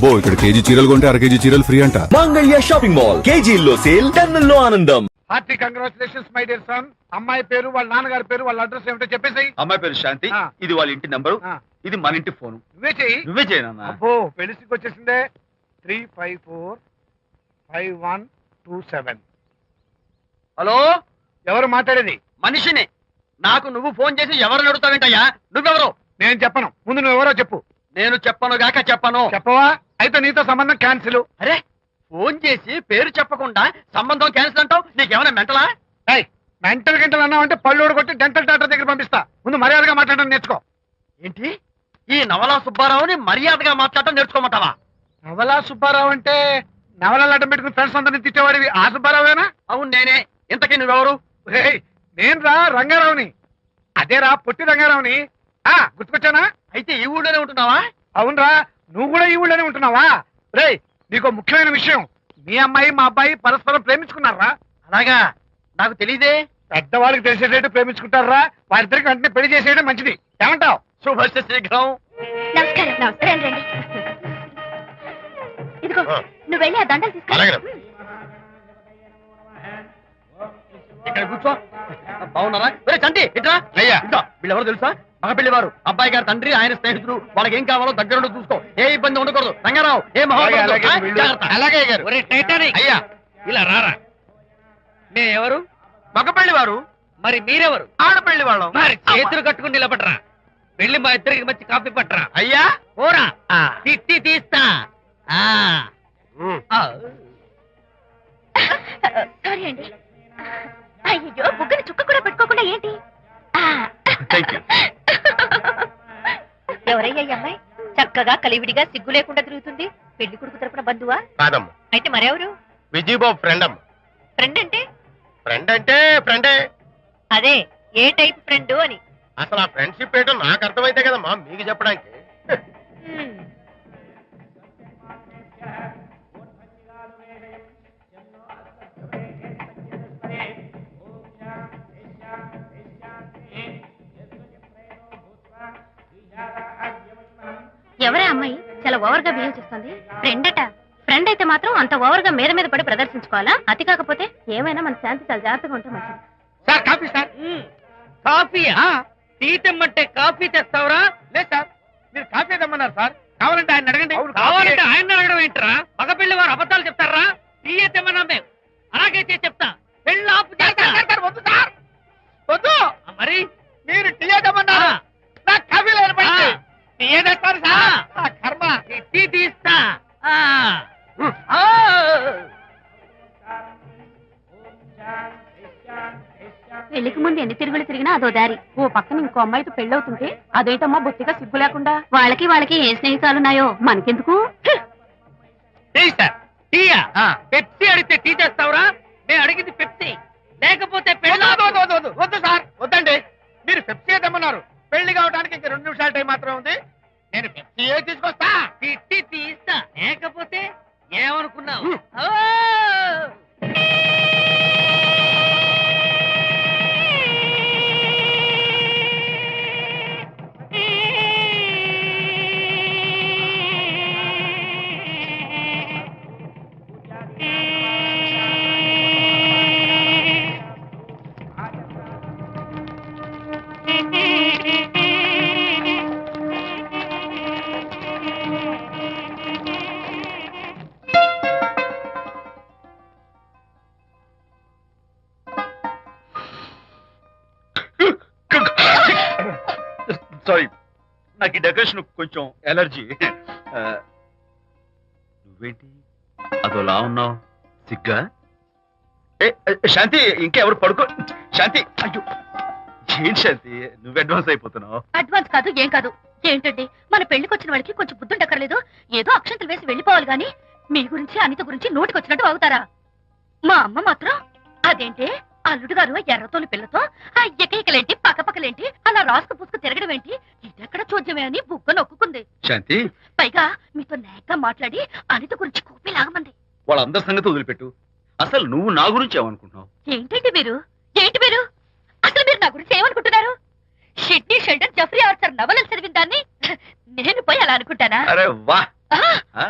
అబ్బో ఇక్కడ కేజీ చీరలు కొంటే అర కేజీ చీరలు ఫ్రీ అంట. మంగళ్య షాపింగ్ మాల్, కేజీల్లో సేల్, టన్నుల్లో ఆనందం. Hearty congratulations my dear son. అమ్మాయి పేరు, వాళ్ళ నాన్నగారి పేరు, వాళ్ళ అడ్రస్ ఏమిటో చెప్పేసి. అమ్మాయి పేరు శాంతి, ఇది వాళ్ళ ఇంటి నంబరు, ఇది మన ఇంటి ఫోను. నువ్వే చెయ్యి. నువ్వే చేయనన్నా. అబ్బో పెళ్లికి వచ్చేసిందే. 3545127. హలో, ఎవరు మాట్లాడేది? మనిషిని. నాకు నువ్వు ఫోన్ చేసి ఎవరు అడుగుతావేంటయ్యా? నువ్వెవరు? నేను చెప్పను, ముందు నువ్వెవరో చెప్పు. నేను చెప్పను గాక చెప్పను. చెప్పవా? అయితే నీతో సంబంధం క్యాన్సిల్. అరే, ఫోన్ చేసి పేరు చెప్పకుండా సంబంధం క్యాన్సిల్ అంటావు? నీకేమైనా మెంటలా? మెంటల్ గంటలు అన్నావు అంటే పళ్ళు కొట్టి డెంటల్ డాక్టర్ దగ్గర పంపిస్తా. ముందు మర్యాదగా మాట్లాడడం నేర్చుకో. ఏంటి, ఈ నవలా సుబ్బారావుని మర్యాదగా మాట్లాడటం నేర్చుకోమంటావా? నవలా సుబ్బారావు అంటే నవలాలు అడ్డం పెట్టుకుని ఫ్రెండ్స్ అందరినీ తిట్టేవాడివి ఆ సుబ్బారావేనా? అవును నేనే. ఇంతకీ నువ్వెవరు? నేను రా రంగారావుని. అదేరా పొట్టి రంగారావుని. గుర్తుకొచ్చానా? అయితే ఈ ఊళ్ళోనే ఉంటున్నావా? అవునరా, నువ్వు కూడా ఈ ఊళ్ళోనే ఉంటున్నావా? రేయ్, నీకు ముఖ్యమైన విషయం, మీ అమ్మాయి మా అబ్బాయి పరస్పరం ప్రేమించుకున్నారా? అలాగా? నాకు తెలీదే. పెద్దవాళ్ళకి తెలిసేటట్టు ప్రేమించుకుంటారా? వారిద్దరికి వెంటనే పెళ్లి చేసేయడం మంచిది. ఏమంటావు? శుభస్య శీఘ్రం. నమస్కారం. నమస్కారం రండి. ఇదిగో నువ్వు వెళ్ళి ఆ దండలు తీసుకో. ఇక్కడ కూర్చో. బాగున్నారా? చంటి ఇట్రా. అయ్యా, వీళ్ళెవరో తెలుసా? మగ పెళ్లివారు, అబ్బాయి గారి తండ్రి, ఆయన స్నేహితుడు. వాళ్ళకి ఏం కావాలో దగ్గరుండి చూసుకో. ఏ ఇబ్బంది ఉండకూడదు. రంగారావు, ఏ అలాగే గారు. అయ్యా ఇలా రారా. ఎవరు? మగ పెళ్లివారు. మరి మీరెవరు? ఆడపెళ్లి వాళ్ళం. మరి చేతులు కట్టుకుని నిలబడరా. వెళ్ళి మా ఇద్దరికి మంచి కాఫీ పట్టరా. అయ్యా పోరా, తిట్టి తీస్తా. సారీ అండి. అయ్యో, బుగ్గని చుక్క కూడా పెట్టుకోకుండా ఏంటి? ఎవరయ్యా ఈ అమ్మాయి? చక్కగా కలివిడిగా సిగ్గు లేకుండా తిరుగుతుంది. పెళ్లి కొడుకు తరపున బంధువా? కాదమ్మా, అయితే మరెవరు? విజయబాబు ఫ్రెండ్ అమ్మా. ఫ్రెండ్ అంటే? ఫ్రెండ్ అంటే ఫ్రెండే. అదే, ఏ టైప్ ఫ్రెండ్ అని. అసలు ఆ ఫ్రెండ్షిప్ ఏంటో నాకు అర్థమైతే కదమ్మా మీకు చెప్పడానికి. హ్మ్. ఎవరే అమ్మాయి చాలా ఓవర్ గా బిహేవ్ చేస్తుంది? ఫ్రెండ్ అట. ఫ్రెండ్ అయితే మాత్రం అంత ఓవర్ గా మీద పడి ప్రదర్శించుకోవాలా? అతి కాకపోతే ఏమైనా మన శాంతి చాలా జాగ్రత్తగా ఉంటే మంచిది. Sir coffee sir. కాఫీయా? టీ తెమ్మంటే కాఫీ తెస్తావురా? లేదు సార్, మీరు కాఫీ తెమ్మన్నారు సార్. కావాలంటే ఆయన అడగండి. కావాలంటే ఆయన అడగడం ఏంట్రా? మగ పెళ్లి వారు అబద్ధాలు చెప్తారా? టీ తెమ్మన్నా మేము అలాగే చేసి చెప్తా. పెళ్ళి ఆపు చేస్తా. వద్దు సార్, వద్దు. మరి మీరు టీ తెమ్మన్నారు, నాకు కాఫీ లేదు. టీ తెస్తారు సార్. కర్మ. టీ తీస్తా. పెళ్లికి ముందు ఎన్ని తిరుగులు తిరిగినా అదో దారి. ఓ పక్కన ఇంకో అమ్మాయితో పెళ్ళవుతుంటే అదేంటమ్మా బొత్తిగా సిగ్గు లేకుండా. వాళ్ళకి ఏ స్నేహితాలున్నాయో మనకెందుకు? Tea sir. టీయా? పెప్సీ అడిగితే టీ చేస్తావురా? మేము అడిగింది పెప్సీ, లేకపోతే పెళ్ళి. వద్దు సార్, వద్దండి. మీరు పెప్సీ తెమ్మన్నారు. పెళ్లి కావడానికి ఇంక 2 నిమిషాల టైం మాత్రమే ఉంది. నేను పెప్సీ తీసుకొస్తా. తిట్టి తీస్తా, లేకపోతే ఏమనుకున్నావు? సారీ, నాకు ఈ డెకరేషన్ కొంచెం ఎలర్జీ. నువ్వేంటి అదోలా ఉన్నావు? సిగ్గా? శాంతి, ఇంకెవరు పడుకో. శాంతి, అయ్యో ఏంటి శాంతి, నువ్వు అడ్వాన్స్ అయిపోతున్నావు. అడ్వాన్స్ కాదు, ఏం కాదు. ఏంటండి, మన పెళ్లికి వచ్చిన వాళ్ళకి కొంచెం బుద్ధుండక్కర్లేదు? ఏదో అక్షంతలు వేసి వెళ్ళిపోవాలి గాని మీ గురించి అనిత గురించి నోటికొచ్చినట్టు అవుతారా? మా అమ్మ మాత్రం అదేంటి అల్లుడు గారు ఎర్రతోని పిల్లతో ఆ ఎకలేంటి పక్కపక్కలేంటి అలా రాసుకు పుసుకు తిరగడం ఏంటి? ఇదెక్కడ చూద్యమే అని బుగ్గ నొక్కుంది. శాంతి, పైగా మీతో నేగ్గా మాట్లాడి అనిత గురించి కూపి లాగమంది. వాళ్ళందరి సంగతి వదిలిపెట్టు. అసలు నువ్వు నా గురించి ఏమనుకుంటున్నావు? ఏంటండి మీరు? అసలు మీరు నా గురించి ఏమనుకుంటున్నారు? షిడ్నీ షెల్డన్ జెఫ్రీ ఆర్చర్ నవలలు చదివిన దాన్ని నేను పోయి అలా అనుకుంటానా? అరే వా, ఆ,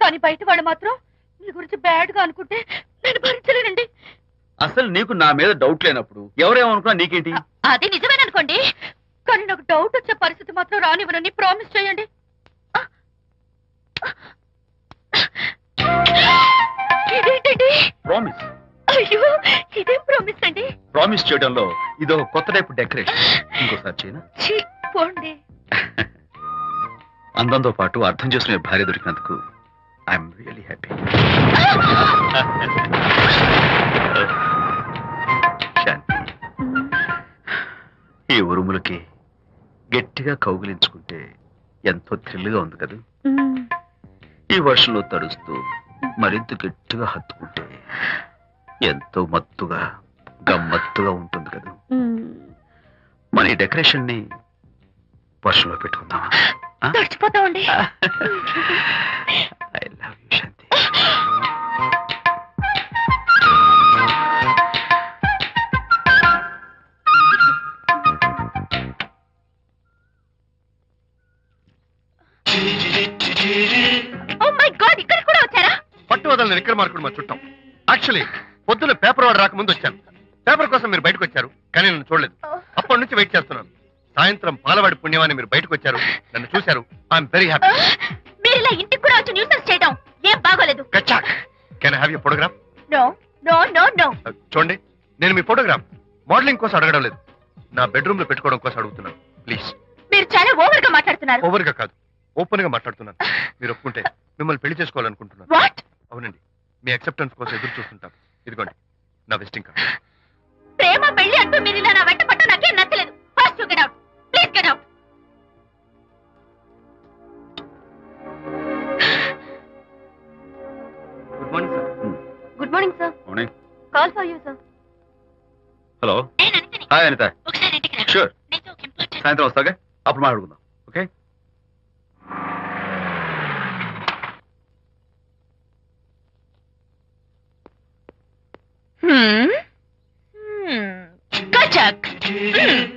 కానీ బయట వాళ్ళు మాత్రం మీ గురించి బ్యాడ్ గా అనుకుంటే నేను భరించలేనండి. అసలు నీకు నా మీద డౌట్ లేనప్పుడు ఎవరేమనుకున్నా నీకేంటి? అది నిజమేననుకోండి, కానీ నాకు డౌట్ వచ్చే పరిస్థితి మాత్రం రానివ్వనని ప్రామిస్ చేయండి. ఇదేంటండి? ప్రామిస్. అయ్యో, ఇదేం ప్రామిస్ అండి? ప్రామిస్ చేయడంలో ఇదో కొత్త టైప్ డెకరేషన్. ఇంకోసారి చేయనా? ఛీ, పోండి. అందంతో పాటు అర్థం చేసుకునే భార్య దొరికినందుకు ఐఎమ్ రియలీ హ్యాపీ. శాంతి, ఈ ఉరుములకి గట్టిగా కౌగిలించుకుంటే ఎంతో థ్రిల్గా ఉంది కదా. ఈ వర్షంలో తడుస్తూ మరింత గట్టిగా హత్తుకుంటే ఎంతో మత్తుగా గమ్మత్తుగా ఉంటుంది కదా. మన ఈ డెకరేషన్ ని వర్షంలో పెట్టుకుందామా? తడిచిపోతామండి. I love you Shanti. Oh my god, ఇక్కడ కూడా వచ్చారా? పట్టు వదలని విక్రమార్కుడు మా చుట్టాం. యాక్చువల్లీ పొద్దున్న పేపర్ వాడు రాకముందు వచ్చాను. పేపర్ కోసం మీరు బయటకు వచ్చారు, కానీ నన్ను చూడలేదు. అప్పటి నుంచి వెయిట్ చేస్తున్నాను. సాయంత్రం పాలవాడి పుణ్యమాన్ని మీరు బయటకు వచ్చారు, నన్ను చూశారు. I'm very happy. మీరు ఇలా ఇంటికి కూడా వచ్చి న్యూసెన్స్ చేయడం ఏం బాగోలేదు. కచ్చాక్, can I have your photograph? No no no no. చూడండి, నేను మీ ఫోటోగ్రాఫ్ మోడలింగ్ కోసం అడగడం లేదు, నా బెడ్రూమ్ లో పెట్టుకోవడం కోసం అడుగుతున్నాను. ప్లీజ్. మీరు చాలా ఓవర్ గా మాట్లాడుతున్నారు. ఓవర్ గా కాదు, ఓపెన్ గా మాట్లాడుతున్నాను. మీరు ఒప్పుకుంటే మిమ్మల్ని పెళ్లి చేసుకోవాలనుకుంటున్నాను. వాట్? అవునండి, మీ అక్సెప్టెన్స్ కోసం ఎదురు చూస్తుంటాను. ఇదిగోండి నా విజిటింగ్ కార్డ్. ప్రేమ పెళ్లి అంటూ మీరు ఇలా నా వెంట పట్టు నాకేం నచ్చలేదు. First you get out, please get out. Good morning sir. Good morning sir. Morning. Call for you sir. Hello. నేను అనితని. హాయ్ అనిత. ఒకసారి ఇంటికి రా. షూర్. నీతో ఒక ఇంపార్టెంట్. సాయంత్రం వస్తాగా, అప్పుడు మాట్లాడుకుందాం. Okay. Kachak.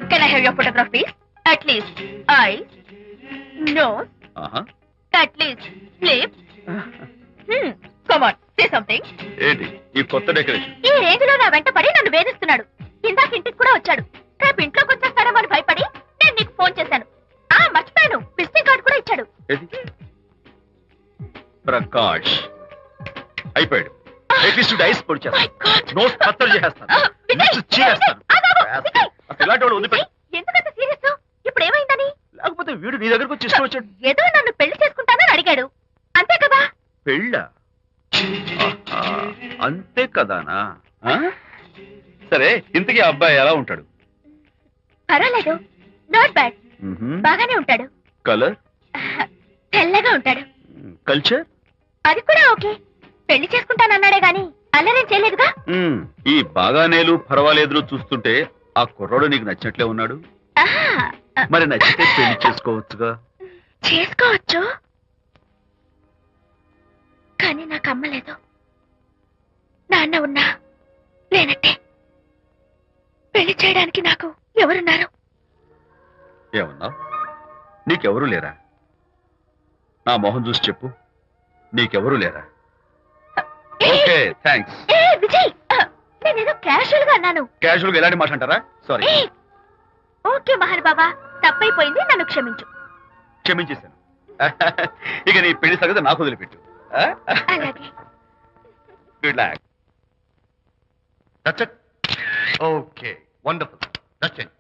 Can I have your photograph, please? At least eyes, nose, ఆహా. at least lips. Come on, say something. ఏంటి ఈ కొత్త డెకరేషన్? ఈ రేంజ్ లో నా వెంట పడి నన్ను వేధిస్తున్నాడు. ఇందాక ఇంటికి కూడా వచ్చాడు. రేపు ఇంట్లోకి వచ్చేస్తాడేమో అని భయపడి నేను నీకు ఫోన్ చేశాను. మర్చిపోయాను, విజిటింగ్ కార్డు కూడా ఇచ్చాడు. ఏది? ప్రకాష్ అయిపోయాడు. అట్లీస్ట్ డైస్ పొడి My God. నోట్ కత్తలు చేసేస్తాను. విజయ్, Lips చీరేస్తాను. విజయ్, అసలు ఇలాంటి వాడు వదిలిపెట్టు. ఎందుకంత సీరియస్? ఇప్పుడు ఏమైందని? లేకపోతే వీడు నీ దగ్గరకు వచ్చి ఇష్టం వచ్చాడు. ఏదో నన్ను పెళ్లి చేసుకుంటానని అడిగాడు, అంతే కదా? పెళ్ళా? ఆహా, అంతే కదానా? ఆ? సరే, ఇంతకీ ఆ అబ్బాయి ఎలా ఉంటాడు? పర్వాలేదు, నాట్ బ్యాడ్, బాగానే ఉంటాడు. కలర్? తెల్లగా ఉంటాడు. కల్చర్? అది కూడా ఓకే. పెళ్లి చేసుకుంటానన్నాడే గాని అల్లరేం చేయలేదుగా. ఈ బాగానేలు పర్వాలేదులు చూస్తుంటే ఆ కుర్రాడు నీకు నచ్చినట్లే ఉన్నాడు. ఆహా, మరి నచ్చితే పెళ్లి చేసుకోవచ్చుగా. చేసుకోవచ్చు, కానీ నాకు అమ్మ లేదు, నాన్న ఉన్నా లేనట్టే. పెళ్లి చేయడానికి నాకు ఎవరున్నారు? ఏమన్నా? నీకెవరూ లేరా? నా మొహం చూసి చెప్పు, నీకెవరూ లేరా? Okay, thanks. ఏ విజయ్, నేనేదో క్యాషువల్ గా అన్నాను. క్యాజువల్ గా ఎలాంటి మాట అంటారా? సారీ. ఓకే మహర్ బాబా, తప్పైపోయింది, నన్ను క్షమించు. క్షమించేశాను. ఇక నీ పెళ్లి సంగతి నాకు వదిలిపెట్టు. అలాగే. Good luck. That's it. Okay, wonderful. That's it.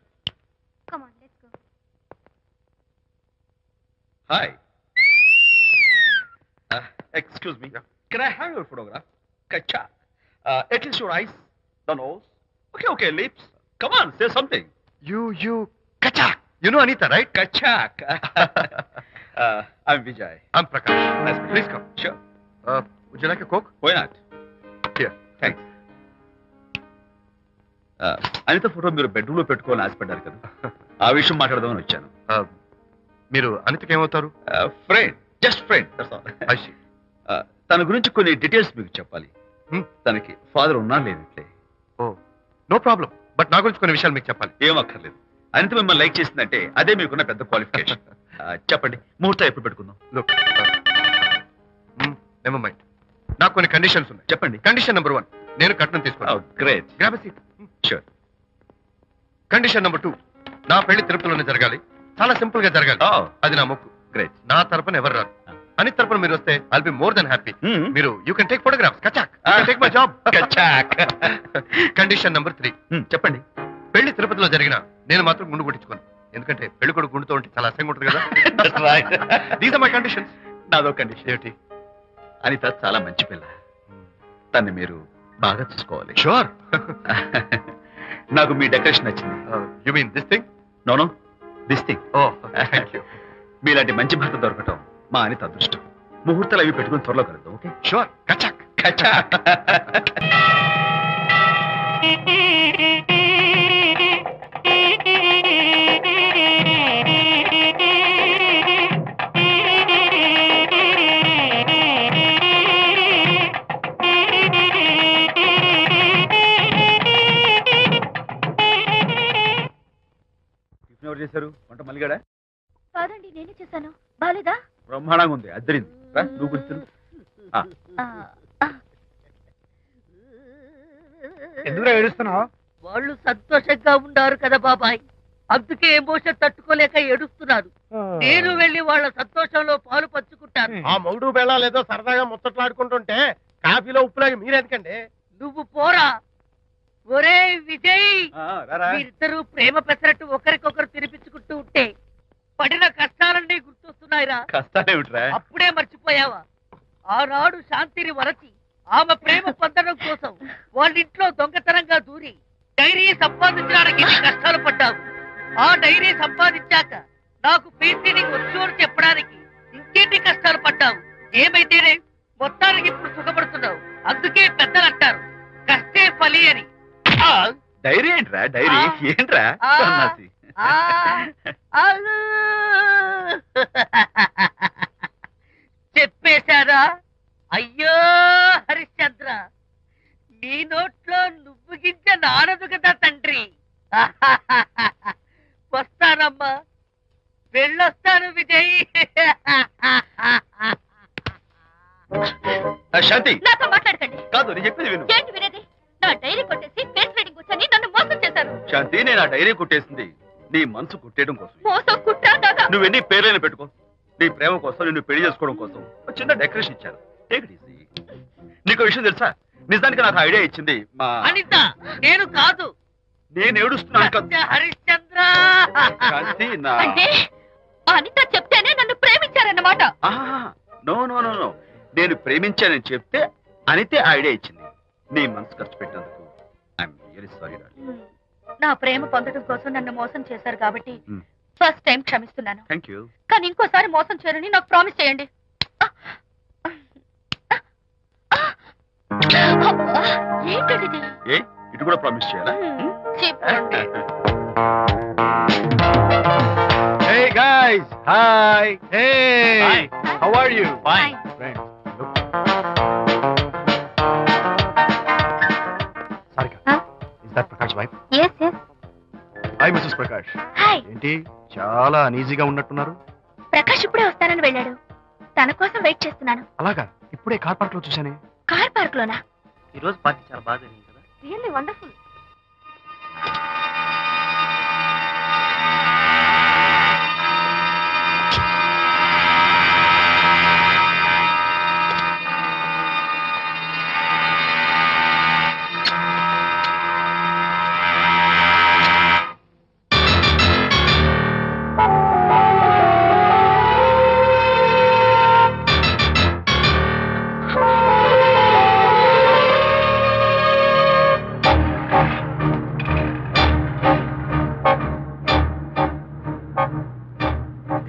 Come on, let's go. Hi. Excuse me. Can I have your photograph? Kacha. At least your eyes, the nose. Okay, lips. Come on, say something. You kachak. You know Anita, right? Kachak. I'm Vijay. I'm Prakash. Nice to meet you. Please come. Sure. Would you like a Coke? Why not? Here. Thanks. Anitha photo మీరు bedroom లో పెట్టుకోవాలని ఆశపడ్డారు కదా, ఆ విషయం మాట్లాడదామని వచ్చాను. మీరు అనితకి ఏమవుతారు? Friend, just friend. I see. తన గురించి కొన్ని డీటెయిల్స్ మీకు చెప్పాలి. తనకి ఫాదర్ ఉన్నా లేనట్లే. ఓ, నో ప్రాబ్లం. బట్ నా గురించి కొన్ని విషయాలు మీకు చెప్పాలి. ఏం అక్కర్లేదు. అనిత మిమ్మల్ని లైక్ చేసిందంటే అదే మీకున్న పెద్ద క్వాలిఫికేషన్. చెప్పండి, ముహూర్తం ఎప్పుడు పెట్టుకుందాం? Look, never mind. నాకు కొన్ని కండిషన్స్ ఉన్నాయి. చెప్పండి. కండిషన్ నెంబర్ 1, నేను కట్నం తీసుకోను. Great. Grab seat. Sure. Condition number 2, నా పెళ్లి తిరుపతిలోనే జరగాలి. చాలా సింపుల్ గా జరగాలి. అది నా మొక్కు. గ్రేట్. నా తరపున ఎవరు రాదు. అని తరపున మీరు వస్తే I'll be more then happy. మీరు యూ కెన్ టేక్ ఫోటోగ్రాఫ్స్. కచాక్. Take my job. కచాక్. కండిషన్ నెంబర్ 3, చెప్పండి. పెళ్లి తిరుపతిలో జరిగిన నేను మాత్రం గుండు కొట్టించుకోను. ఎందుకంటే పెళ్లి కొడుకు గుండుతో ఉంటే చాలా అసహ్యంగా ఉంటుంది కదా. These are my conditions. నాదో కండిషన్. ఏమిటి? అనిత చాలా మంచి పిల్ల. తన్ని మీరు బాగా చూసుకోవాలి. షూర్. నాకు మీ డెకరేషన్ నచ్చింది. You mean this thing? No this thing. Oh thank you. మీలాంటి మంచి భర్త దొరకటం మా అనిత అదృష్టం. ముహూర్తాలు అవి పెట్టుకుని త్వరలో కలుద్దాం. ఓకే? షూర్. కచాక్. కచాక్. ఎవరు చేశారు వంట? మల్లిగాడా? కాదండి, నేనే చేశాను. బాలేదా? బ్రహ్మాండంగా ఉంది. అద్దరింది. రా, నువ్వు గుర్తు. ఎందుకు ఏడుస్తున్నావు? వాళ్ళు సంతోషంగా ఉన్నారు కదా బాబాయ్, అందుకే ఎమోషన్ తట్టుకోలేక ఏడుస్తున్నారు. నేను వెళ్ళి వాళ్ళ సంతోషంలో పాలు పంచుకుంటాను. ఆ మౌడు బెళ్ళాలు ఏదో సరదాగా ముచ్చట్లాడుకుంటుంటే కాఫీలో ఉప్పులాగా మీరెందుకండి? నువ్వు పోరా. ఒరే విజయ్, మీరిద్దరూ ప్రేమ పెసరట్టు ఒకరికొకరు తినిపించుకుంటూ ఉంటే పడిన కష్టాలన్నీ గుర్తొస్తున్నాయిరా. కష్టాలేమిట్రా? అప్పుడే మర్చిపోయావా? ఆనాడు శాంతిని వరచి ఆమె ప్రేమ పొందడం కోసం వాళ్ళింట్లో దొంగతనంగా దూరి డైరీ సంపాదించడానికి ఎన్ని కష్టాలు పడ్డావు. ఆ డైరీ సంపాదించాక నాకు పీసీడీ వచ్చు అని చెప్పడానికి ఇంకెన్ని కష్టాలు పడ్డావు. ఏమైతేనే మొత్తానికి ఇప్పుడు సుఖపడుతున్నావు. అందుకే పెద్దలు అంటారు కష్టే ఫలి అని. డైరీ ఏంట్రా? డైరీ ఏంట్రా? సన్నాసి. చెప్పేశారా? అయ్యో హరిశ్చంద్ర, నీ నోట్లో నువ్వు గింజ నానదు కదా తండ్రి. వస్తానమ్మా, వెళ్ళొస్తాను విజయ్. శాంతి, నాతో మాట్లాడకండి. కాదు నేను చెప్పేది విను. ఏంటి వినేది? నా డైరీ కొట్టేసి ఫేస్ రీడింగ్ కూర్చొని నన్ను మోసం చేశారు. శాంతి, నేను ఆ డైరీ కుట్టేసింది నీ మనసు కుట్టేయడం కోసం. మోసం కుట్రా దాదా? నువ్వెన్ని పేర్లైనా పెట్టుకో, నీ ప్రేమ కోసం, నిన్ను పెళ్లి చేసుకోవడం కోసం ఒక చిన్న డెకరేషన్ ఇచ్చాను. Take it easy. నీకు విషయం తెలుసా? నిజానికి నాకు ఐడియా ఇచ్చింది మా అనిత, నేను కాదు. నేను ఏడుస్తున్నాను కదా హరిశ్చంద్ర. శాంతి. నా అంటే అనిత చెప్తేనే నన్ను ప్రేమించారన్నమాట. నో నో నో నో, నేను ప్రేమించానని చెప్తే అనితే ఐడియా ఇచ్చింది. నీ మనసు ఖర్చు పెట్టినందుకు ఐఎమ్ వెరీ సారీ. నా ప్రేమ పొందడం కోసం నన్ను మోసం చేశారు కాబట్టి Hmm. ఫస్ట్ టైం క్షమిస్తున్నాను. Thank you. కానీ ఇంకోసారి మోసం చేయరని నాకు ప్రామిస్ చేయండి. అబ్బా, ఏంటది? ఏ ఇటు కూడా ప్రామిస్ చేయాలా? చెప్పండి. Hey guys, hi. Hey, Hi. how are you? Fine. Friends, look. Sarika, Huh? is that Prakash wife? Yes, yes. Hi, Mrs. Prakash. Hi. ఏంటి చాలా అనీజీగా ఉన్నట్టున్నారు? ప్రకాష్ ఇప్పుడే వస్తానని వెళ్ళాడు. తన కోసం వెయిట్ చేస్తున్నాను. అలాగా, ఇప్పుడే కార్ పార్క్ లో చూశానే. కార్ పార్క్ లోనా? ఈ రోజు పార్టీ చాలా బాగా జరిగింది కదా. Really wonderful.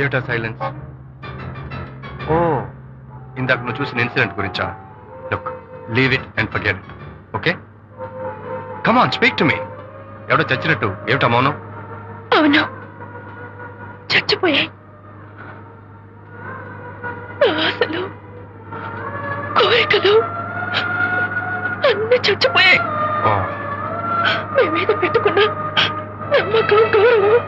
ఏమిటా సైలెన్స్? ఓ, ఇందాక నువ్వు చూసిన ఇన్సిడెంట్ గురించా? Look, leave it and forget it. Okay, come on, speak to me. ఎవడో చచ్చినట్టు ఏమిటా మౌనం? అవును, చచ్చిపోయాయి. ఆశలు, కోరికలు అన్ని చచ్చిపోయాయి. ఓ, మీ మీద పెట్టుకున్న నమ్మకం, గౌరవం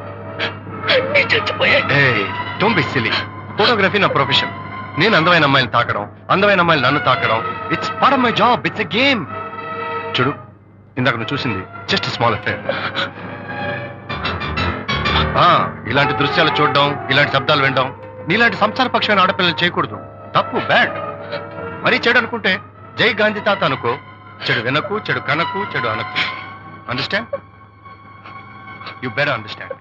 అన్ని చచ్చిపోయాయి. hey, don't be silly. Photography నా ప్రొఫెషన్. నేను అందమైన అమ్మాయిని తాకడం, అందమైన అమ్మాయిలు నన్ను తాకడం, it's part of my job, it's a game. చూడు, ఇందాక నువ్వు చూసింది జస్ట్ స్మాల్ అఫేర్. ఇలాంటి దృశ్యాలు చూడడం, ఇలాంటి శబ్దాలు వినడం నీలాంటి సంసారపక్షమైన ఆడపిల్లలు చేయకూడదు. తప్పు, బ్యాడ్. మరీ చెడు అనుకుంటే జై గాంధీ తాత అనుకో. చెడు వినకు, చెడు కనకు, చెడు అనకు. Understand? You better understand.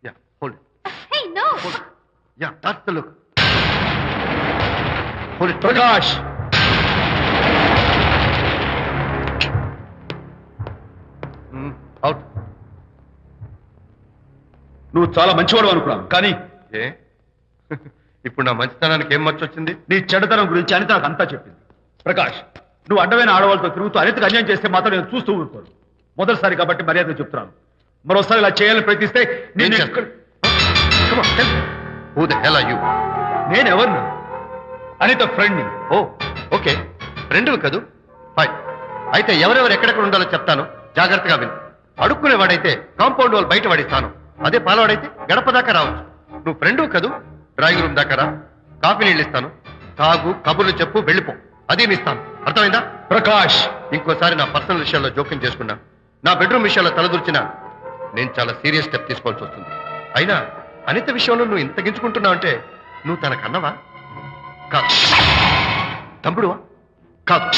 Yeah, hold it. Hey, no. Hold it. Yeah, that's the look. Hold it. Prakash, Out. నువ్వు చాలా మంచివాడు అనుకున్నాను, కానీ ఏ ఇప్పుడు నా మంచితనానికి ఏం మర్చి వచ్చింది? నీ చెడుతనం గురించి అనిత నాకు అంతా చెప్పింది. ప్రకాష్, నువ్వు అడ్డమైన ఆడవాళ్ళతో తిరుగుతూ అనితకు అన్యాయం చేస్తే మాత్రం నేను చూస్తూ ఊరుకోను. మొదటిసారి కాబట్టి మర్యాద చెప్తున్నాను. మరోసారి ఇలా చేయాలని ప్రయత్నిస్తే ఏం చేస్తావు? Come on, tell me. Who the hell are you? నేనెవరిని? అనిత ఫ్రెండ్ని. ఓ, ఓకే, ఫ్రెండ్లు కదూ. ఫైన్. అయితే ఎవరెవరు ఎక్కడెక్కడ ఉండాలో చెప్తాను, జాగ్రత్తగా విను. అడుక్కునేవాడైతే కాంపౌండ్ వాళ్ళు బయట పడిస్తాను. అదే పాలవాడైతే గడప దాకా రావచ్చు. నువ్వు ఫ్రెండు కదూ, డ్రాయింగ్ రూమ్ దాకా రా. కాఫీ నీళ్ళు ఇస్తాను, తాగు, కబుర్లు చెప్పు, వెళ్ళిపో. అదేమి ఇస్తాను, అర్థమైందా? ప్రకాష్, ఇంకోసారి నా పర్సనల్ విషయాల్లో జోక్యం చేసుకున్నా, నా బెడ్రూమ్ విషయాల్లో తలదూర్చినా నేను చాలా సీరియస్ స్టెప్ తీసుకోవాల్సి వస్తుంది. అయినా అనిత విషయంలో నువ్వు ఇంత గించుకుంటున్నావు అంటే నువ్వు తనకన్నవా? కాదు. తమ్ముడువా? కాదు.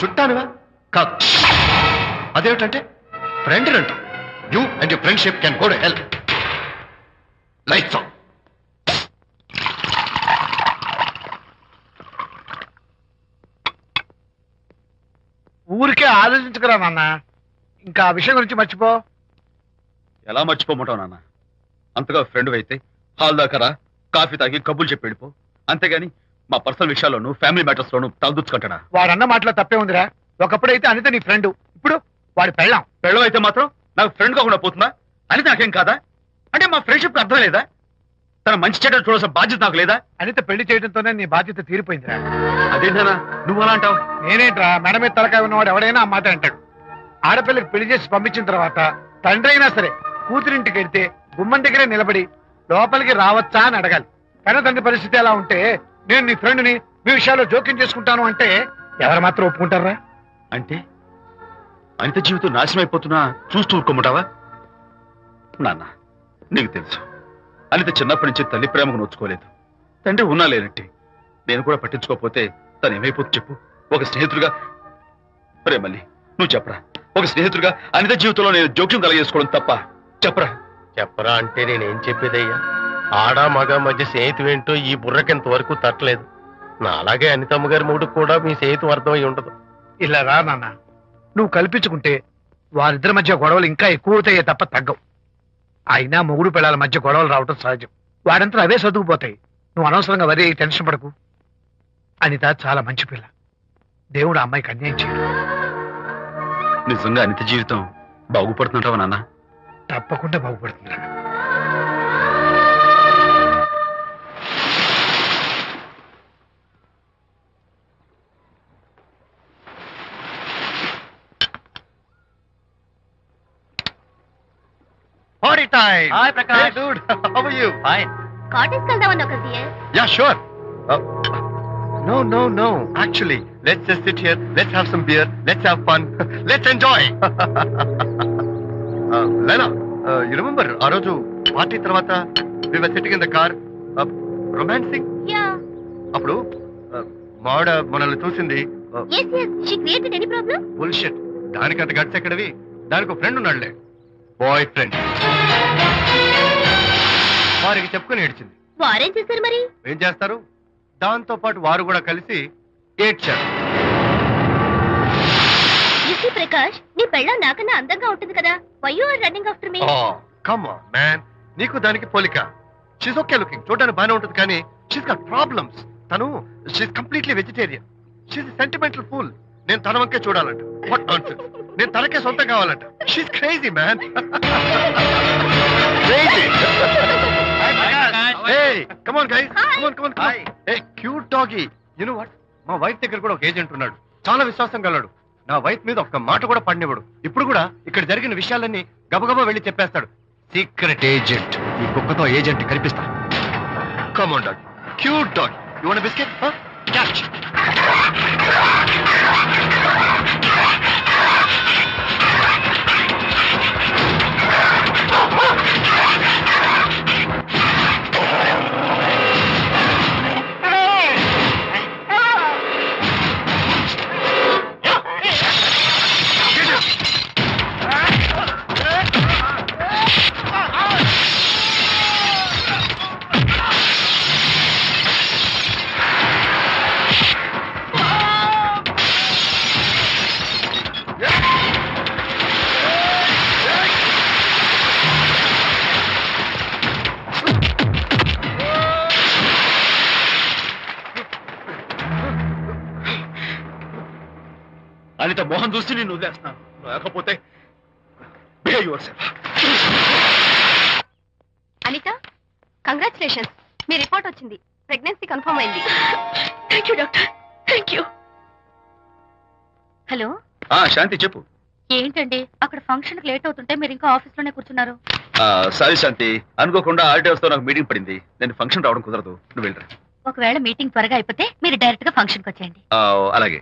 చుట్టానువా? కాదు. అదేమిటంటే ఫ్రెండ్ అంట. You and your friendship can go to help. Lights on. ఊరికే ఆలోచించుకురా నాన్న, ఇంకా ఆ విషయం గురించి మర్చిపో. ఎలా మర్చిపోమంటావు నాన్న? అంతగా ఫ్రెండ్ అయితే హాల్ దాకా రా, కాఫీ తాగి కబుర్లు చెప్పి వెళ్ళిపో. అంతేగాని మా పర్సనల్ విషయాల్లోనూ ఫ్యామిలీ మ్యాటర్స్ లోనూ తలదూర్చుకుంటాడా? వాడన్న మాటలో తప్పే ఉందిరా. ఒకప్పుడైతే అనిత నీ ఫ్రెండ్, ఇప్పుడు వాడి పెళ్ళాం. పెళ్ళం అయితే మాత్రం నాకు ఫ్రెండ్ కాకుండా పోతుందా? అని నాకేం కాదా? అంటే మా ఫ్రెండ్షిప్ అర్థం లేదా? తన మంచి చెడ్డ చూడాల్సిన బాధ్యత నాకు లేదా? అనిత పెళ్లి చేయడంతోనే నీ బాధ్యత తీరిపోయిందిరా. అదేంటనా నువ్వు అలా అంటావు? నేనేంట్రా, మెడ మీద తలకాయ ఉన్నవాడు ఎవడైనా ఆ మాట అంటాడు. ఆడపిల్లకి పెళ్లి చేసి పంపించిన తర్వాత తండ్రి అయినా సరే కూతురింటికి వెళ్తే గుమ్మం దగ్గరే నిలబడి లోపలికి రావచ్చా అని అడగాలి. కానీ తండ్రి పరిస్థితి ఎలా ఉంటే నేను నీ ఫ్రెండ్ని మీ విషయాల్లో జోక్యం చేసుకుంటాను అంటే ఎవరు మాత్రం ఒప్పుకుంటారా? అంటే అనిత జీవితం నాశనం అయిపోతున్నా చూస్తూ ఊరుకోమంటావా? నాన్న, నీకు తెలుసు అనిత చిన్నప్పటి నుంచి తల్లి ప్రేమకు నోచుకోలేదు. తండ్రి ఉన్నా లేనట్టే. నేను కూడా పట్టించుకోకపోతే తను ఏమైపోతుంది చెప్పు? ఒక స్నేహితుడిగా ప్రేమల్ని నువ్వు చెప్పరా? ఒక స్నేహితుడిగా అనిత జీవితంలో నేను జోక్యం కలగజేసుకోవడం తప్ప? చెప్పరా? చెప్పరా అంటే నేనేం చెప్పేదయ్యా? ఆడా మగ మధ్య స్నేహితు ఏంటో ఈ బుర్రకింత వరకు తట్టలేదు. నా అలాగే అనితమ్మ గారి మూడు కూడా మీ స్నేహితు అర్థం అయి ఉండదు. ఇలా రా నాన్న, నువ్వు కల్పించుకుంటే వారిద్దరి మధ్య గొడవలు ఇంకా ఎక్కువ అవుతాయే తప్ప తగ్గవు. అయినా మొగుడు పిల్లల మధ్య గొడవలు రావటం సహజం. వాడంతా అవే సర్దుకుపోతాయి. నువ్వు అనవసరంగా వరి టెన్షన్ పడకు. అనిత చాలా మంచి పిల్ల. దేవుడు ఆ అమ్మాయికి అన్యాయం చేయడు. నిజంగా అనిత జీవితం బాగుపడుతుంటావా నాన్న? తప్పకుండా బాగుపడుతుందిరా. Party time! Hi, Prakash. Hey, dude. How are you? Fine. Cottage వెళ్దామని ఒక dear. Yeah, sure. No. Actually, let's just sit here. Let's have some beer. Let's have fun. Let's enjoy. Lena, you remember ఆ రోజు party తర్వాత we were sitting in the car, romancing? Yeah. అప్పుడు మావిడ మనల్ని చూసింది. yes she created any problem? Bullshit. దానికంత guts ఎక్కడవి? దానికి ఒక ఫ్రెండ్ ఉన్నాడులే, బాయ్ ఫ్రెండ్. వారికి చెప్పుకొని ఏడ్చింది. వారేం చేశారు మరి? ఏం చేస్తారు? దాంతో పాటు వారు కూడా కలిసి ఏడ్చారు. యూసీ ప్రకాష్, నీ పెళ్ళం నాకన్నా అందంగా ఉంటుంది కదా. Why you are running after me? Come on man, నీకు దానికి పోలిక. షీస్ ఓకే లుకింగ్, చూడడానికి బాగానే ఉంటుంది, కానీ షీస్ గాట్ ప్రాబ్లమ్స్. తను she's completely vegetarian. She's sentimental pool. నేను తన వంకే చూడాలంట. What nonsense. నేను తనకే సొంతం కావాలంట. She's crazy man. Crazy. Hey, come on guys. Hi. Come on. Hey, cute doggy. You know what? మా వైఫ్ దగ్గర కూడా ఒక ఏజెంట్ ఉన్నాడు. చాలా విశ్వాసం గలడు. నా వైఫ్ మీద ఒక్క మాట కూడా పడినివ్వడు. ఇప్పుడు కూడా ఇక్కడ జరిగిన విషయాలన్నీ గబగబా వెళ్ళి చెప్పేస్తాడు. Secret agent. ఈ కుక్కతో ఏజెంట్ కనిపిస్తా. Come on dog, cute dog. You want biscuit? Catch. Anitha Mohan చూసి నేను వదిలేస్తున్నాను. లేకపోతే behave yourself. Anitha, congratulations, మీ రిపోర్ట్ వచ్చింది. ప్రెగ్నెన్సీ కన్ఫర్మ్ అయింది. Thank you doctor, thank you. Hello, Shanti చెప్పు. ఏంటండి అక్కడ ఫంక్షన్ లేట్ అవుతుంటే మీరు ఇంకా ఆఫీస్ లోనే కూర్చున్నారు? సారీ శాంతి, అనుకోకుండా ఆర్డర్స్ తో నాకు మీటింగ్ పడింది. నేను ఫంక్షన్ రావడం కుదరదు. నువ్వు వెళ్ళరా. ఒకవేళ మీటింగ్ త్వరగా అయిపోతే మీరు డైరెక్ట్ గా ఫంక్షన్ కి వచ్చేయండి. అలాగే.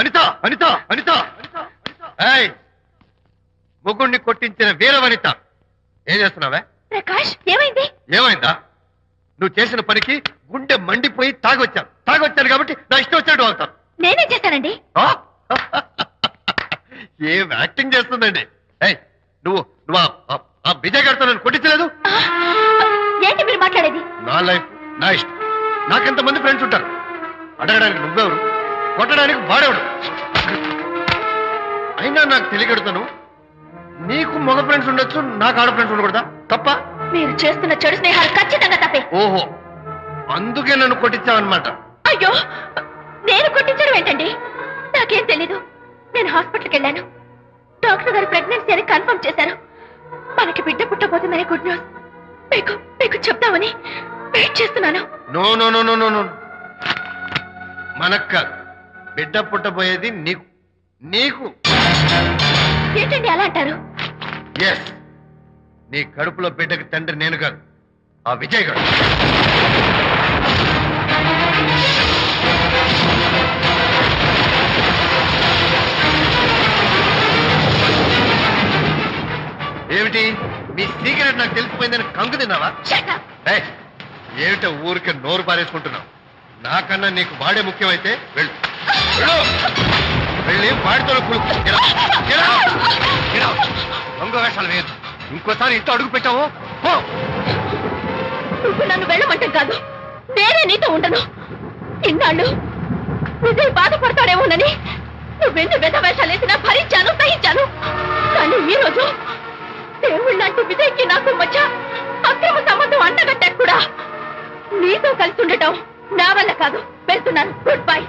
అనిత, అనిత, అనిత, ఏయ్, ముగ్గుడిని కొట్టించిన వీర వనిత, ఏం చేస్తున్నావే? ప్రకాష్, ఏమైంది? ఏమైందా? నువ్వు చేసిన పనికి గుండె మండిపోయి తాగొచ్చాను కాబట్టి నా ఇష్టం వచ్చినట్టు అవుతాను. నేనేం చేశానండి? ఏం యాక్టింగ్ చేస్తుందండి. ఏయ్, నువ్వు నువ్వు ఆ విజయ్ గారితో నన్ను కొట్టించలేదు. ఏంటి మీరు మాట్లాడేది? నా లైఫ్ నా ఇష్టం. నాకెంతమంది ఫ్రెండ్స్ ఉంటారు. అడగడానికి నువ్వెవరు, కొట్టడానికి వాడేవాడు. అయినా నాకు తెలియగడుతాను, నీకు మగ ఫ్రెండ్స్ ఉండొచ్చు, నాకు ఆడ ఫ్రెండ్స్ ఉండకూడదా? తప్ప? మీరు చేస్తున్న చెడు స్నేహాలు ఖచ్చితంగా తప్పే. ఓహో, అందుకే నన్ను కొట్టించావన్నమాట. అయ్యో, నేను కొట్టించడం ఏంటండి? నాకేం తెలీదు. నేను హాస్పిటల్కి వెళ్ళాను. డాక్టర్ గారు ప్రెగ్నెన్సీ అని కన్ఫర్మ్ చేశారు. మనకి బిడ్డ పుట్టబోతుందని గుడ్ న్యూస్ మీకు చెప్తామని వెయిట్ చేస్తున్నాను. No no no no no no, మనక్క బిడ్డ పుట్టబోయేది నీకు. నీకు ఏంటండి అలా అంటారు? ఎస్, నీ కడుపులో బిడ్డకి తండ్రి నేను కాదు, ఆ విజయ్ గారు. ఏమిటి మీ సీక్రెట్ నాకు తెలిసిపోయిందని కంకు తిన్నావా? ఏయ్, ఏమిటో ఊరికే నోరు పారేసుకుంటున్నావు? నాకన్నా నీకు వాడే ముఖ్యమైతే వెళ్ళు, వెళ్ళి వాడితో దొంగ వేషాలు వేయదు. ఇంకోసారి ఇంట్లో అడుగు పెట్టావు నువ్వు నన్ను వెళ్ళమంటే కాదు, నేనే నీతో ఉండను. ఇన్నాళ్ళు విజయ్ బాధపడతాడేమోనని నువ్వెన్ని వేషాలు వేసినా భరించాను, సహించాను. కానీ ఈ రోజు దేవుళ్ళంటూ విజయ్కి నాకు మధ్య అక్రమ సంబంధం అంటగట్టాక కూడా నీతో కలిసి ఉండటం నా వల్ల కాదు. వెళ్తున్నాను, గుడ్ బై.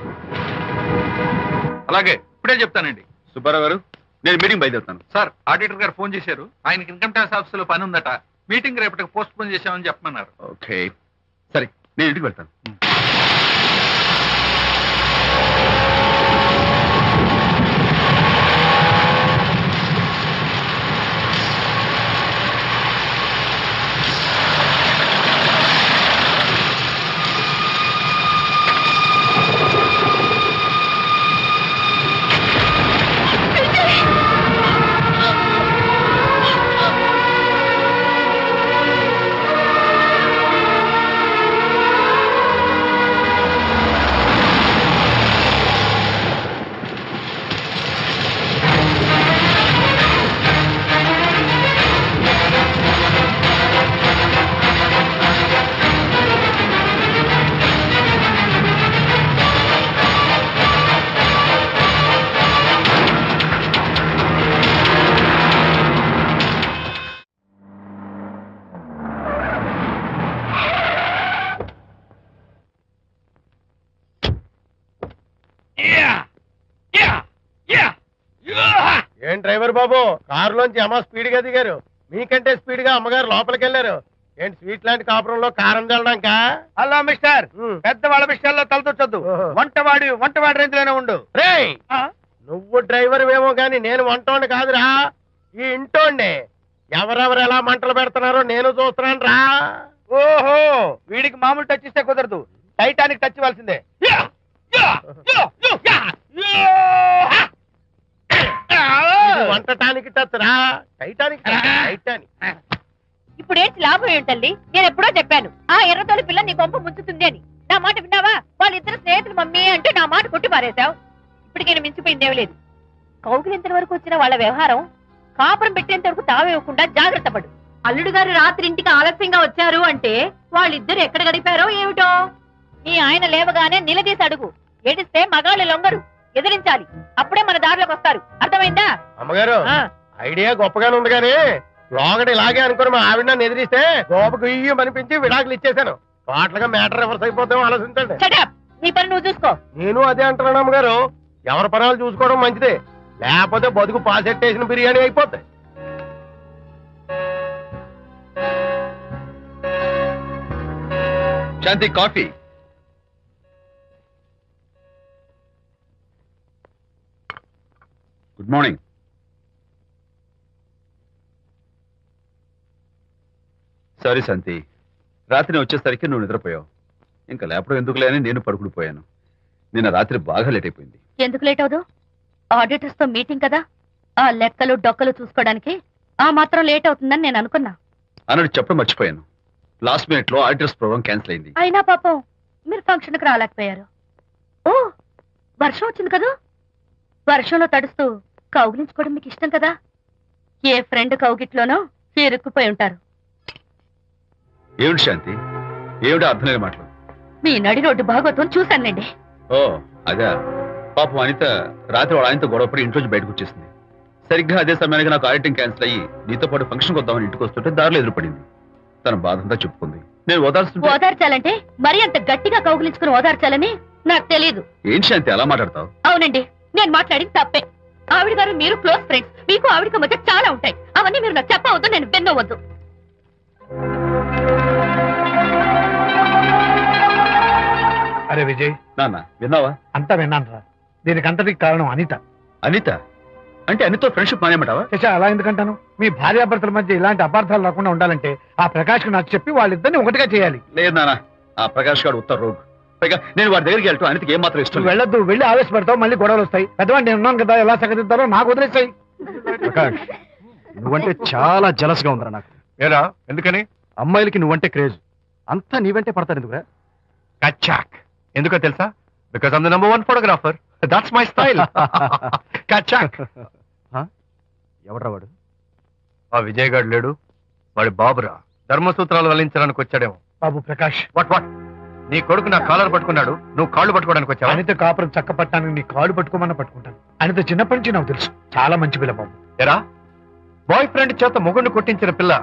అలాగే, ఇప్పుడే చెప్తానండి. సుబ్బారావు గారు, నేను మీటింగ్ బయలుదేరుతాను. సార్, ఆడిటర్ గారు ఫోన్ చేశారు. ఆయనకి ఇన్కమ్ ట్యాక్స్ ఆఫీస్ లో పని ఉందట. మీటింగ్ రేపటికి పోస్ట్ పోన్ చేశామని చెప్పమన్నారు. ఓకే, సరే, నేను ఇంటికి వెళ్తాను. ఏం డ్రైవర్ బాబు, కారులోంచి అమ్మ స్పీడ్ గా దిగారు. మీకంటే స్పీడ్ గా అమ్మగారు లోపలికి వెళ్ళారు. ఏంటి స్వీట్ లాంటి కాపురంలో కారం చల్లడాక? హలో మిస్టర్, పెద్దవాళ్ళ విషయాల్లో తలదొచ్చొద్దు. వంటవాడి రేంజ్ లోనే ఉండు. రేయ్, నువ్వు డ్రైవర్ ఏమో గాని నేను వంటోండి కాదురా, ఈ ఇంటోండి. ఎవరెవరు ఎలా మంటలు పెడుతున్నారో నేను చూస్తున్నాను రా. ఓహో, వీడికి మామూలు టచ్ ఇస్తే కుదరదు, టైటానిక్ టచ్ ఇవ్వాల్సిందే. ఇది వంటటానికి టచ్ రా, టైటానిక్ టైటానిక్. ఇప్పుడేంటి లాభం ఏంటల్లి? నేను ఎప్పుడో చెప్పాను ఆ ఎర్రతోలి పిల్ల నీ కొంప ముంచుతుంది అని. నా మాట విన్నావా? వాళ్ళిద్దరు స్నేహితులు మమ్మీ అంటే నా మాట కొట్టి పారేశావు. ఇప్పటికి నేను మించిపోయిందేమీ లేదు. కౌగిలింత వరకు వచ్చిన వాళ్ళ వ్యవహారం కాపురం పెట్టేంత వరకు తావేయకుండా జాగ్రత్త పడు. అల్లుడు గారు రాత్రి ఇంటికి ఆలస్యంగా వచ్చారు అంటే వాళ్ళిద్దరు ఎక్కడ గడిపారో ఏమిటో. నీ ఆయన లేవగానే నిలదీసి అడుగు. ఏడిస్తే మగాళ్ళు లొంగరు, ఎదిరించాలి. అప్పుడే మన దారిలోకి వస్తారు. అర్థమైందా? అమ్మగారు, ఆ. ఐడియా గొప్పగానే ఉంది కానీ లోగడ ఇలాగే అనుకుని మా ఆవిడ నన్ను ఎదిరిస్తే గోపకు ఇయ్యం అనిపించి విడాకులు ఇచ్చేశాను. టోటల్గా మ్యాటర్ రివర్స్ అయిపోతాం, ఆలోచించండి. Shut up. నీ పని నువ్వు చూసుకో. నేను అదే అంటున్నాను అమ్మగారు, ఎవరి పనాలు చూసుకోవడం మంచిదే, లేకపోతే బతుకు పాసెట్టేసిన బిర్యానీ అయిపోతాయి. శాంతి, కాఫీ. Good morning. సారీ శాంతి, రాత్రి నేను వచ్చేసరికి నువ్వు నిద్రపోయావు. ఇంకా లేపడం ఎందుకులే అని నేను పడుకుడిపోయాను. నిన్న రాత్రి బాగా లేట్ అయిపోయింది. ఎందుకు లేట్ అవదు? ఆడిటర్స్ తో మీటింగ్ కదా, ఆ లెక్కలు డొక్కలు చూసుకోవడానికి ఆ మాత్రం లేట్ అవుతుందని నేను అనుకున్నా. అన్నట్టు చెప్పడం మర్చిపోయాను. లాస్ట్ మినిట్ లో ఆడిటర్స్ ప్రోగ్రామ్ క్యాన్సిల్ అయింది. అయినా పాపం మీరు ఫంక్షన్ కి రాలేకపోయారు. ఓ, వర్షం వచ్చింది కదా, వర్షంలో తడుస్తూ కౌగిలించుకోవడం మీకు ఇష్టం కదా. ఏ ఫ్రెండ్ కౌగిట్లోనో ఇరుక్కుపోయి ఉంటారు. ఏమిటి శాంతి, ఏమిటి అర్థం లేని మాటలు? మీ నడి రోడ్డు భాగవతం చూశానులేండి. ఓ అదే, పాపం అనిత రాత్రి వాళ్ళ ఆయనతో గొడవపడి ఇంట్లోంచి బయటకు వచ్చేసింది. సరిగ్గా అదే సమయానికి నాకు ఆడిటింగ్ క్యాన్సిల్ అయ్యి నీతో పాటు ఫంక్షన్కి వద్దామని ఇంటికి వస్తుంటే దారిలో ఎదురుపడింది. తన బాధంతా చెప్పుకుంది. నేను ఓదార్చుంటే ఓదార్చాలంటే మరి అంత గట్టిగా కౌగిలించుకుని ఓదార్చాలని నాకు తెలియదు. ఏంటి శాంతి అలా మాట్లాడతావు? అవునండి, నేను మాట్లాడింది తప్పే. ఆవిడ గారు మీరు క్లోజ్ ఫ్రెండ్స్, మీకు ఆవిడకి మధ్య చాలా ఉంటాయి. అవన్నీ మీరు నాకు చెప్పవద్దు, నేను విన్నవద్దు. అరే విజయ్, నాన్న విన్నావా? అంతా విన్నాను రా. దీనికి అంతటికి కారణం అనిత. అనిత అంటే అనితో ఫ్రెండ్షిప్ మానేమంటావా? శశా, అలా ఎందుకంటాను? మీ భార్యాభర్తల మధ్య ఇలాంటి అపార్థాలు రాకుండా ఉండాలంటే ఆ ప్రకాష్ కు నాకు చెప్పి వాళ్ళిద్దరిని ఒకటిగా చేయాలి. లేదు నాన్న, ఆ ప్రకాష్ గారు ఉత్తర రోగ్. పైగా నేను వాడి దగ్గరికి వెళ్తాను, అనితకి ఏం మాత్రం ఇష్టం నువ్వు లేదు. వెళ్ళొద్దు, వెళ్ళి ఆవేశపడతావు, మళ్ళీ గొడవలు వస్తాయి. పెద్దవాడిని నేను ఉన్నాను కదా, ఎలా సగదిద్దారో నాకు వదిలేస్తాయి. ప్రకాష్, నువ్వంటే చాలా జలస్ గా ఉందిరా నాకు. ఏరా, ఎందుకని? అమ్మాయిలకి నువ్వంటే క్రేజ్, అంతా నీవంటే పడతారు ఎందుకురా? కచాక్. ఎందుకో తెలుసా? Because I'm the number 1 photographer. That's my style. కచాక్. ఎవడ్రా వాడు? ఆ విజయ్ గారు లేడు, వాడి బాబురా. ధర్మసూత్రాలు వల్లించడానికి వచ్చాడేమో. బాబు ప్రకాష్, వాట్ వాట్? నీ కొడుకు నా కాలర్ పట్టుకున్నాడు, నువ్వు కాళ్ళు పట్టుకోవడానికి వచ్చావా? అనిత కాపురం చక్క పట్టడానికి నీ కాళ్ళు పట్టుకోమన్నా పట్టుకుంటాను. అనిత చిన్నప్పటి నుంచి నాకు తెలుసు, చాలా మంచి పిల్ల బాబు. ఎరా, బాయ్ ఫ్రెండ్ చేత మొగుడిని కొట్టించిన పిల్ల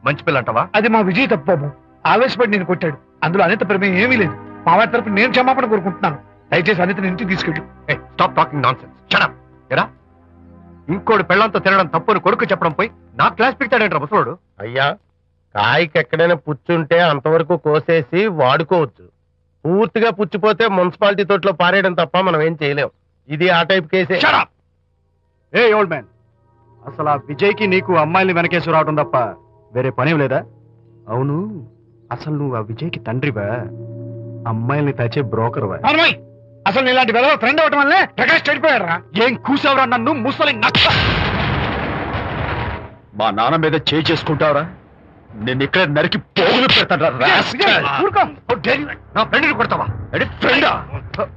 మంచి పిల్ల అంటావా? అది మా విజయ్ తప్పు బాబు. ఆవేశపడి నేను కొట్టాడు, అందులో అనిత ప్రమేయం ఏమీ లేదు. మా వారి తరపు నేను క్షమాపణ కోరుకుంటున్నాను. దయచేసి అనితని ఇంటికి తీసుకెళ్ళు. Stop talking nonsense. Shut up. ఎరా, ఇంకోటి పెళ్ళంతో తినడం తప్పుని కొడుకు చెప్పడం పోయి నా క్లాస్ పిక్తాడంటారు ముసలోడు. అయ్యా, కాయకి ఎక్కడైనా పుచ్చుంటే అంతవరకు కోసేసి వాడుకోవచ్చు. పూర్తిగా పుచ్చిపోతే మున్సిపాలిటీ తోటలో పారేయడం తప్ప మనం ఏం చేయలేం. ఇది ఆ టైప్ కేసే. ఏ ఓల్డ్ మ్యాన్, అసలు ఆ విజయ్కి నీకు అమ్మాయిని వెనకేసి రావడం తప్ప వేరే పనేం లేదా? అవును, అసలు నువ్వు ఆ విజయ్కి తండ్రివా, అమ్మాయిల్ని తెచ్చే బ్రోకర్వా? అసలు ఇలాంటి వెలవ ఫ్రెండ్ అవటం వల్లే ప్రకాష్ చెడిపోయాడు రా. ఏం కూసావురా నన్ను, ముసలి నక్క! మా నాన్న మీద చేయి చేసుకుంటావరా? నేను ఇక్కడ నరికి పోగులు పెడతాను. నా ఫ్రెండ్ని కొడతావా?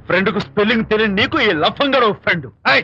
ఫ్రెండ్ కు స్పెల్లింగ్ తెలియని నీకు ఈ లఫంగా ఫ్రెండ్.